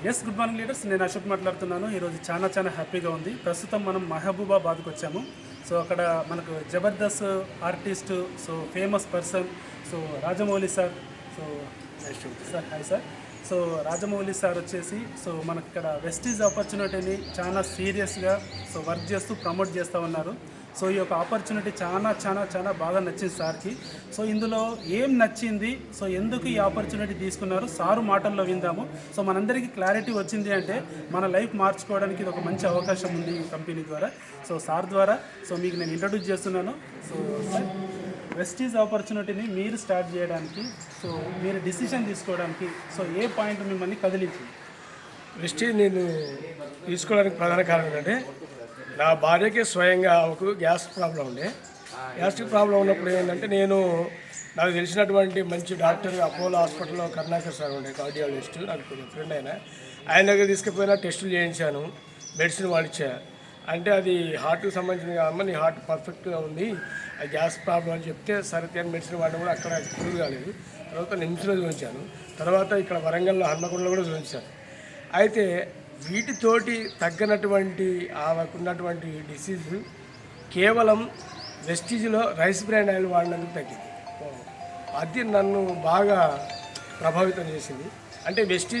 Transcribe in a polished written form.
Good morning leaders. నేను అశోక్ మాట్లాడుతున్నాను. ఈరోజు చాలా హ్యాపీగా ఉంది. ప్రస్తుతం మనం మహబూబాబాద్కు వచ్చాము. సో అక్కడ మనకు Jabardasth artist, so famous person, so Rajamouli sir. So sir hi sir. So Rajamouli sir వచ్చేసి సో మనకి ఇక్కడ వెస్టీజ్ ఆపర్చునిటీని చాలా సీరియస్గా సో వర్క్ చేస్తూ ప్రమోట్ చేస్తూ ఉన్నారు. సో ఈ యొక్క ఆపర్చునిటీ చాలా బాగా నచ్చింది సార్కి. సో ఇందులో ఏం నచ్చింది, సో ఎందుకు ఈ ఆపర్చునిటీ తీసుకున్నారు సారు మాటల్లో విందాము. సో మనందరికీ క్లారిటీ వచ్చింది అంటే మన లైఫ్ మార్చుకోవడానికి ఇది ఒక మంచి అవకాశం ఉంది ఈ కంపెనీ ద్వారా. సో సార్ ద్వారా సో మీకు నేను ఇంట్రడ్యూస్ చేస్తున్నాను. సో సార్, వెస్టీజ్ ఆపర్చునిటీని మీరు స్టార్ట్ చేయడానికి, సో మీరు డిసిషన్ తీసుకోవడానికి సో ఏ పాయింట్ మిమ్మల్ని కదిలించింది? వెస్టీజ్ నేను తీసుకోవడానికి ప్రధాన కారణం ఏంటంటే, నా భార్యకి స్వయంగా ఒక గ్యాస్ ప్రాబ్లం ఉండే. గ్యాస్ట్రిక్ ప్రాబ్లం ఉన్నప్పుడు ఏంటంటే, నాకు తెలిసినటువంటి మంచి డాక్టర్ అపోలో హాస్పిటల్లో కరుణాకర్ సార్ ఉండే, కార్డియాలజిస్ట్, నాకు కొంచెం ఫ్రెండ్ ఆయన దగ్గర తీసుకుపోయినా టెస్టులు చేయించాను, మెడిసిన్ వాడిచ్చా. అంటే అది హార్ట్కి సంబంధించింది కాదమ్మా, నీ హార్ట్ పర్ఫెక్ట్గా ఉంది, అది గ్యాస్ ప్రాబ్లం అని చెప్తే సరే అని మెడిసిన్ వాడడం కూడా అక్కడ ప్రూవ్ కాలేదు. తర్వాత నిమ్స్లో చూపించాను, తర్వాత ఇక్కడ వరంగల్లో హన్మకొండలో కూడా చూపించాను. అయితే వీటితోటి తగ్గనటువంటి ఆమెకున్నటువంటి డిసీజ్ కేవలం వెస్టీజ్లో రైస్ బ్రాండ్ ఆయిల్ వాడినందుకు తగ్గింది. అది నన్ను బాగా ప్రభావితం చేసింది. అంటే వెస్టీజ్